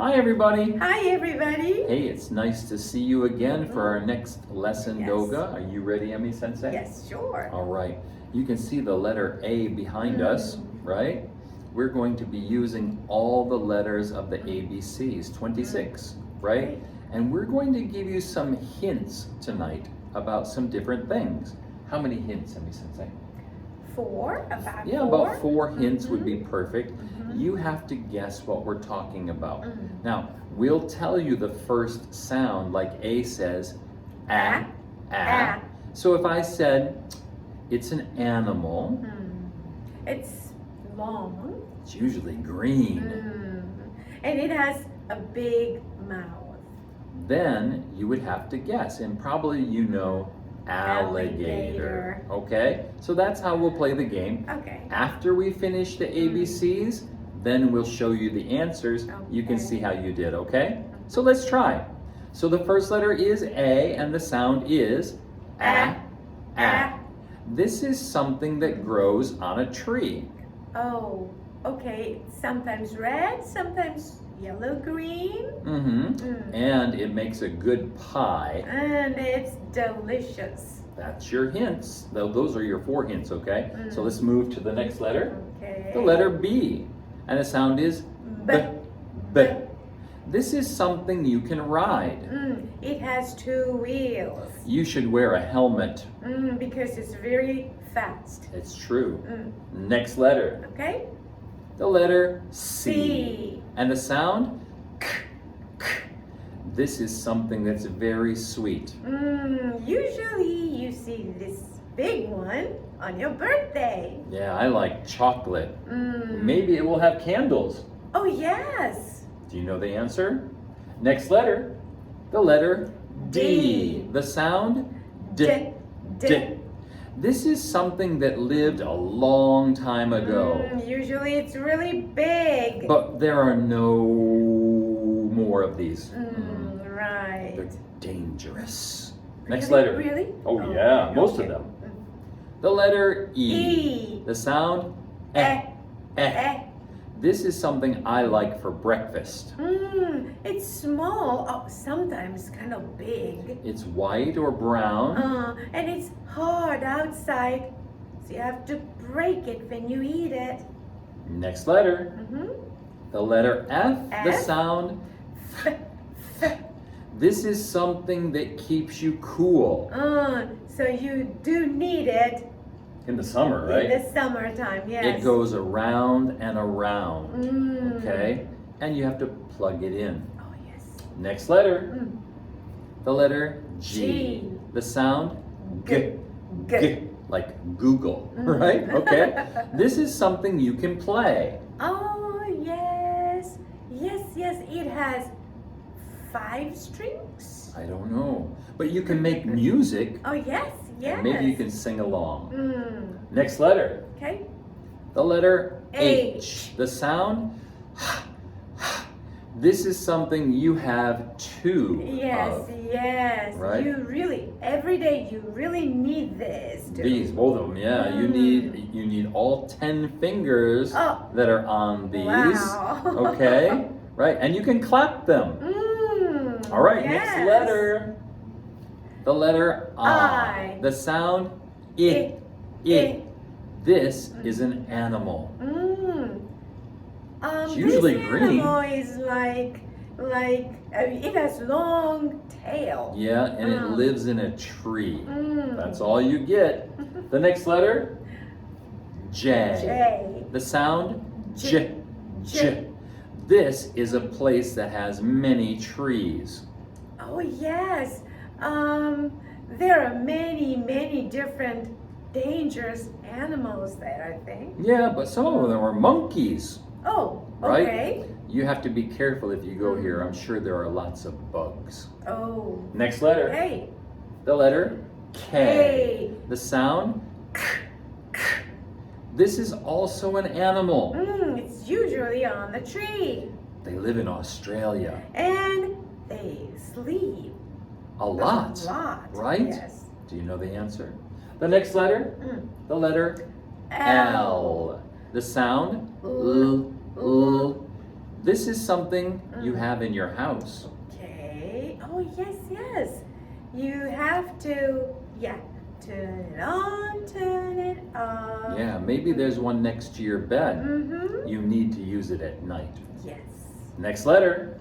Hi everybody. Hi everybody. Hey, it's nice to see you again for our next lesson, Yes. Doga. Are you ready, Emmy Sensei? Yes, sure. All right. You can see the letter A behind us, right? We're going to be using all the letters of the ABCs, 26, right? And we're going to give you some hints tonight about some different things. How many hints, Emmy Sensei? Four? About Yeah, four? about 4 hints would be perfect. You have to guess what we're talking about. Now, we'll tell you the first sound, like A says, ah, ah. So if I said, it's an animal, It's long. it's usually green. And it has a big mouth. Then you would have to guess, and probably you know alligator. Okay? So that's how we'll play the game. Okay. After we finish the ABCs, then we'll show you the answers. You can see how you did, okay? So let's try. So the first letter is A, and the sound is ah, ah. This is something that grows on a tree. Oh, okay. Sometimes red, sometimes yellow, green. And it makes a good pie. And it's delicious. That's your hints. Those are your 4 hints, okay? So let's move to the next letter. Okay. The letter B. And the sound is B. B. This is something you can ride. It has 2 wheels. You should wear a helmet. Because it's very fast. It's true. Next letter. Okay? The letter C. C. And the sound K. K. This is something that's very sweet. Usually you see this big one on your birthday. Yeah, I like chocolate. Maybe it will have candles. Oh, yes. Do you know the answer? Next letter. The letter D. D. The sound D. D. This is something that lived a long time ago. Usually it's really big. But there are no more of these. Right. They're dangerous. Next Really? letter. Really? Oh yeah, most okay. of them. The letter E. E. The sound eh. Eh. This is something I like for breakfast. It's small. Oh, sometimes kind of big. It's white or brown. And it's hard outside, so you have to break it when you eat it. Next letter. The letter F. The F. sound This is something that keeps you cool. So you do need it In the summer, right? in the summertime, yes. It goes around and around, okay? And you have to plug it in. Oh, yes. Next letter, the letter G. G. The sound G. G. G. Like Google, right? Okay? This is something you can play. Oh, yes. Yes, it has 5 strings. I don't know. But you can make music. Oh, yes. And maybe you can sing along. Next letter, Okay. the letter H. H. The sound This is something you have 2 Yes, of. yes. Right? You really, every day you really need this. These, both of them, yeah. You need all 10 fingers that are on these. Wow. Okay? Right? And you can clap them. All right, yes. next letter. The letter I. I. The sound I. I. This is an animal. It's usually this green. animal is like it has long tail. Yeah, and it lives in a tree. That's all you get. The next letter, J. J. The sound J. J. This is a place that has many trees. Oh yes. There are many different dangerous animals there, I think. Yeah, but some of them are monkeys. Oh, Right? okay. You have to be careful if you go here. I'm sure there are lots of bugs. Oh. Next letter, Okay. the letter K. K. The sound K. K. This is also an animal. It's usually on the tree. They live in Australia. And they sleep. A lot. A lot. Right? Yes. Do you know the answer? The next letter, the letter L. The sound L. This is something you have in your house. Okay. Oh, yes, yes. You have to, turn it on, turn it off. Yeah, maybe there's one next to your bed. Mm-hmm. You need to use it at night. Yes. Next letter.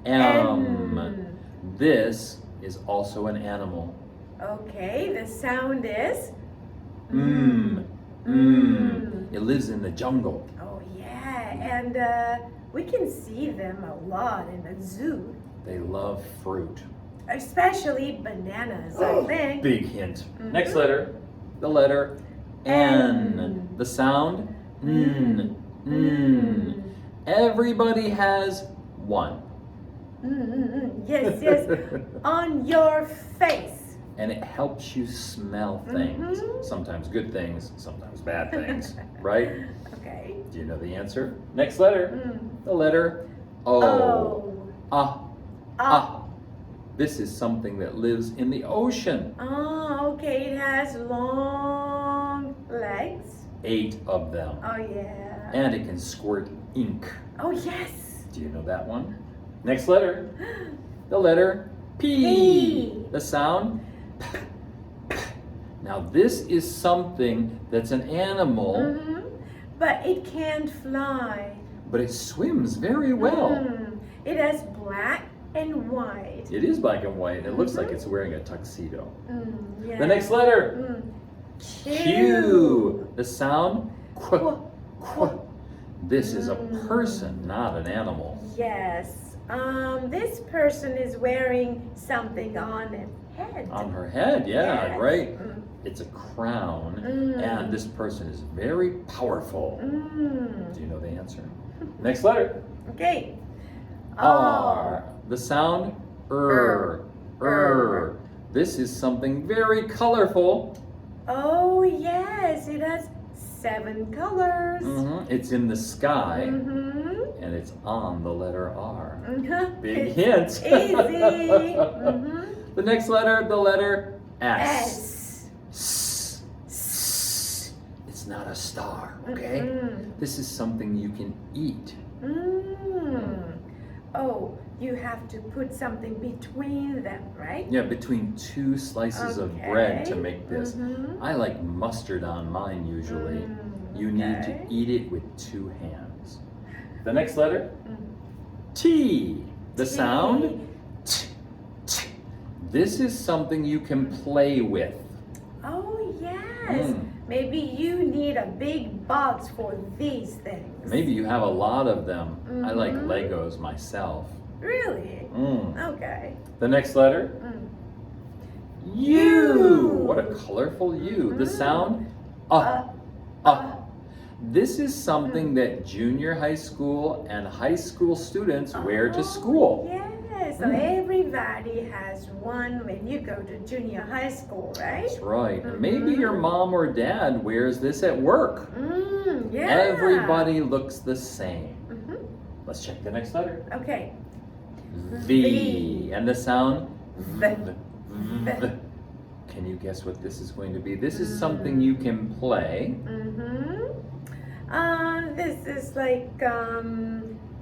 M. This is also an animal. Okay, the sound is? It lives in the jungle. Oh, yeah. And we can see them a lot in the zoo. They love fruit. Especially bananas, I think. Big hint. Next letter. The letter N. The sound N. Everybody has one. Yes, yes. On your face. And it helps you smell things. Sometimes good things, sometimes bad things, right? Okay. Do you know the answer? Next letter. The letter O. This is something that lives in the ocean. Oh, okay. It has long legs. 8 of them. Oh, yeah. And it can squirt ink. Oh, yes. Do you know that one? Next letter. The letter P. P. The sound. Now this is something that's an animal, But it can't fly. but it swims very well. It has black and white. It is black and white. It looks like it's wearing a tuxedo. Yeah. The next letter. Q. The sound. Qu. This is a person, not an animal. Yes. This person is wearing something on its head. On her head, yeah, Yes. right? It's a crown, and this person is very powerful. Do you know the answer? Next letter. Okay. R. The sound This is something very colorful. Oh, yes. It has 7 colors. It's in the sky, and it's on the letter R. Big It's hint. easy. The next letter, the letter S. S. It's not a star, okay? This is something you can eat. Oh, you have to put something between them, right? Yeah, between 2 slices of bread to make this. I like mustard on mine usually. You need to eat it with 2 hands. The next letter, T. The sound, T. This is something you can play with. Oh, yes. Maybe you need a big box for these things. Maybe you have a lot of them. I like Legos myself. Really? Okay. The next letter, U. What a colorful U. The sound, This is something that junior high school and high school students wear to school. Yes, so everybody has one when you go to junior high school, right? That's right. And maybe your mom or dad wears this at work. Yeah. Everybody looks the same. Let's check the next letter. Okay. V. And the sound, V. Can you guess what this is going to be? This is something you can play. This is like,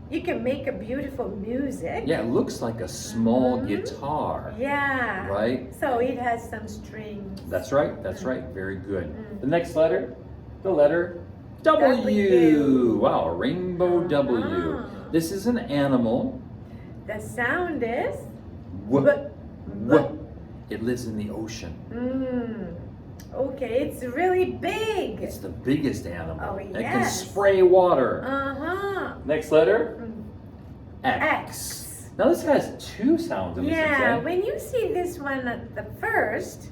you can make a beautiful music. Yeah, it looks like a small guitar. Yeah. Right? So it has some strings. That's right, that's right. Very good. The next letter, the letter W. W. Wow, a rainbow W. This is an animal. The sound is W. It lives in the ocean. Okay, it's really big. It's the biggest animal. Oh, It can yes. spray water. Next letter, X. X. Now this has 2 sounds. Yeah, when you see this one at the first,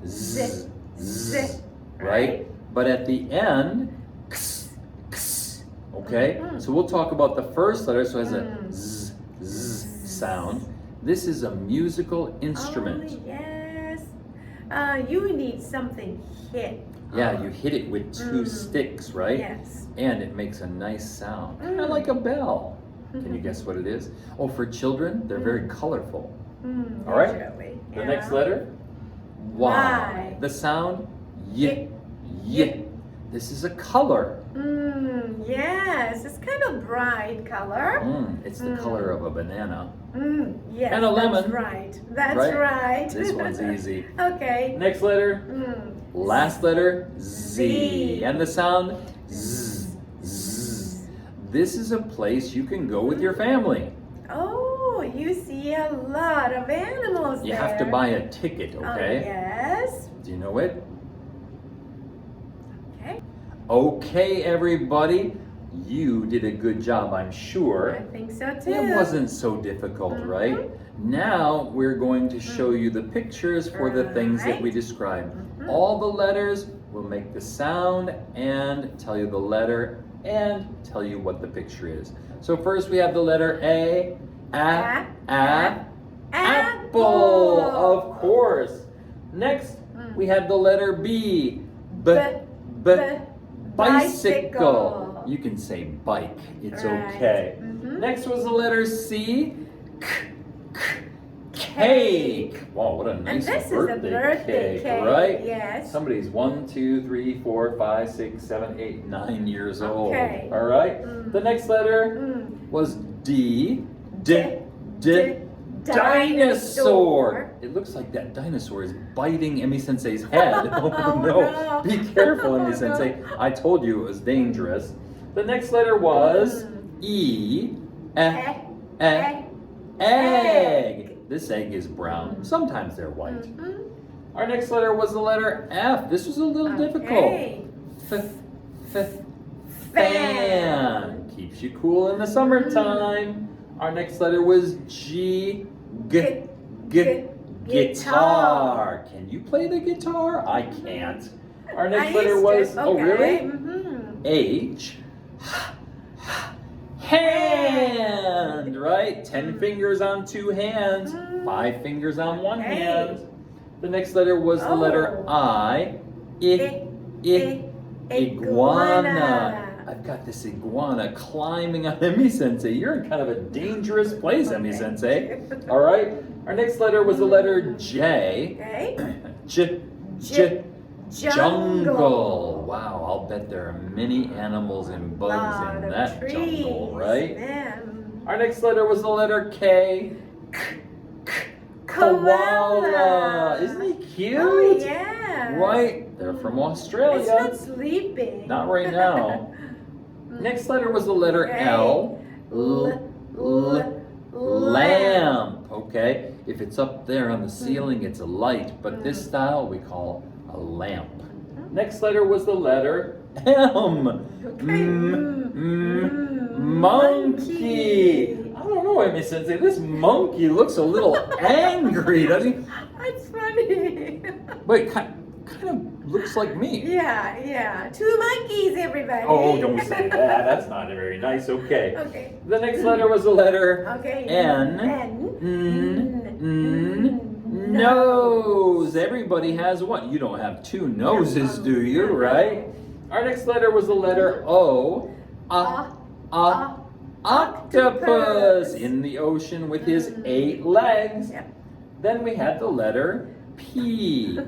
Z, Z, right? But at the end, X, X. Okay? So we'll talk about the first letter, so it has a Z, Z sound. This is a musical instrument. Oh, yes. You need something hit. Yeah, you hit it with 2 sticks, right? Yes. And it makes a nice sound, kind of like a bell. Can you guess what it is? Oh, for children, they're very colorful. All right? Usually, The next letter, Y. Y. The sound, Y. Y. This is a color. Yes, it's kind of bright color. It's the color of a banana. Yes, And a lemon. That's right. That's right. This one's easy. Okay. Next letter. Last letter, Z. And the sound, Z. Z. This is a place you can go with your family. Oh, you see a lot of animals You there. have to buy a ticket, okay? Yes. Do you know it? Okay. Okay, everybody. You did a good job, I'm sure. I think so too. It wasn't so difficult, right? Now we're going to show you the pictures for the things that we described. All the letters will make the sound and tell you the letter and tell you what the picture is. So first we have the letter A. Apple, of course. Next we have the letter B. Bicycle. You can say bike, it's okay. Next was the letter C. Cake. Wow, what a nice birthday cake, right? Yes. Somebody's 1, 2, 3, 4, 5, 6, 7, 8, 9 years old. Okay. All right. The next letter was D. Dinosaur. It looks like that dinosaur is biting Emmy Sensei's head. Oh no. Be careful, Emmy Sensei. I told you it was dangerous. The next letter was E. Egg. This egg is brown. Sometimes they're white. Our next letter was the letter F. This was a little difficult. Fan. Keeps you cool in the summertime. Our next letter was G. Guitar. Can you play the guitar? I can't. Our next letter was, oh really? H. Hand, right? 10 fingers on 2 hands, 5 fingers on 1 hand. The next letter was the letter I. Iguana. I've got this iguana climbing on Emmy Sensei. You're in kind of a dangerous place, Emmy Sensei. All right. Our next letter was the letter J. Jungle. Wow, I'll bet there are many animals and bugs in that jungle, right? Our next letter was the letter K. Koala. Isn't he cute? Oh, yeah. Right? They're from Australia. It's not sleeping. Not right now. Next letter was the letter L. Lamp. Okay? If it's up there on the ceiling, it's a light, but this style we call a lamp. Next letter was the letter M. Monkey. I don't know, Emmy Sensei. This monkey looks a little angry, doesn't he? That's funny. Wait, kind of looks like me. Yeah. 2 monkeys, everybody. Oh, don't say that. That's not very nice. Okay. Okay. The next letter was the letter N. Nose. Everybody has one. You don't have 2 noses, do you? Right? Our next letter was the letter O. Octopus in the ocean with his 8 legs. Then we had the letter P.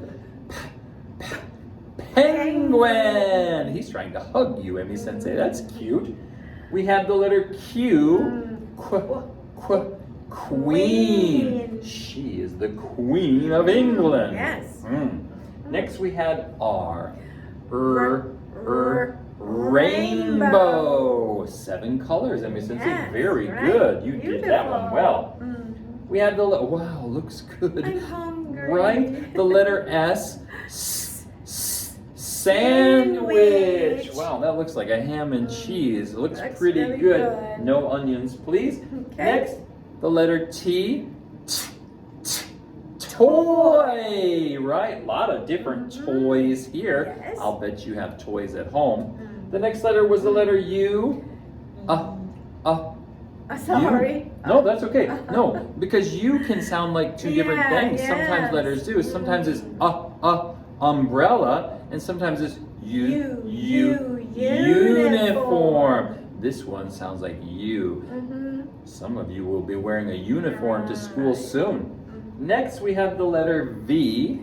Penguin. He's trying to hug you, Emmy Sensei. That's cute. We have the letter Q. Queen. She is the Queen of England. Yes. Next we had R. Rainbow. 7 colors, Emmy Sensei. Yes, Very right. good. You did that one well. We had the wow, looks good. I'm hungry. Right? The letter S. Sandwich. Wow, that looks like a ham and cheese. It looks pretty really good. good. No onions, please. Okay. Next, the letter T. Toy. Right? A lot of different toys here. Yes. I'll bet you have toys at home. The next letter was the letter U. Sorry. No, that's okay. No, because you can sound like 2 different things. Sometimes yes. letters do. Sometimes it's umbrella, and sometimes it's uniform. This one sounds like you. Some of you will be wearing a uniform to school soon. Next, we have the letter V.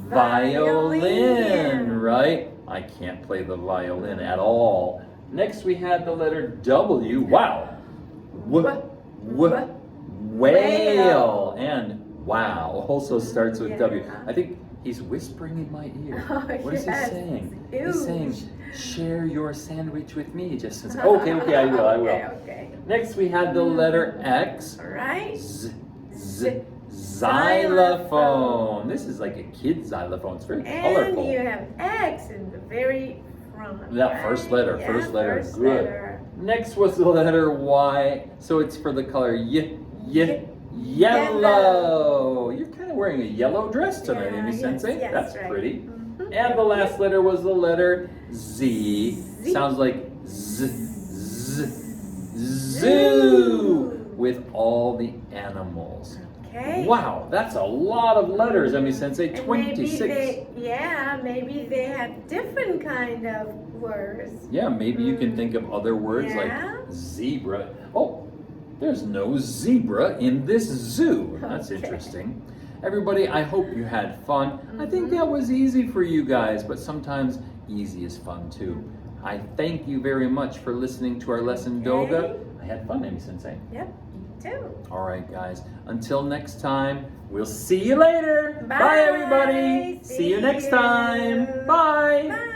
Violin, right? I can't play the violin at all. Next we had the letter W. Wow. Whale. And wow also starts with W. I think he's whispering in my ear. What is he saying? He's saying, share your sandwich with me. He just says, okay, I will. Okay. Next we had the letter X. All right. Xylophone. This is like a kid's xylophone. It's very colorful. And you have X in the very front. That first letter. Yeah, First letter. first Good. letter. Next was the letter Y. So it's for the color yellow. You're kind of wearing a yellow dress tonight, Amy Sensei. Yes, That's right. pretty. And the last letter was the letter Z. Sounds like zoo with all the animals. Okay. Wow, that's a lot of letters, Amy Sensei. 26. Maybe they have different kind of words. Yeah, maybe you can think of other words like zebra. Oh, there's no zebra in this zoo. That's interesting. Everybody, I hope you had fun. I think that was easy for you guys, but sometimes easy is fun too. I thank you very much for listening to our lesson, Doga. I had fun, Amy Sensei. Yep, me too. All right, guys. Until next time, we'll see you later. Bye. Bye everybody. See you next time. Bye. Bye.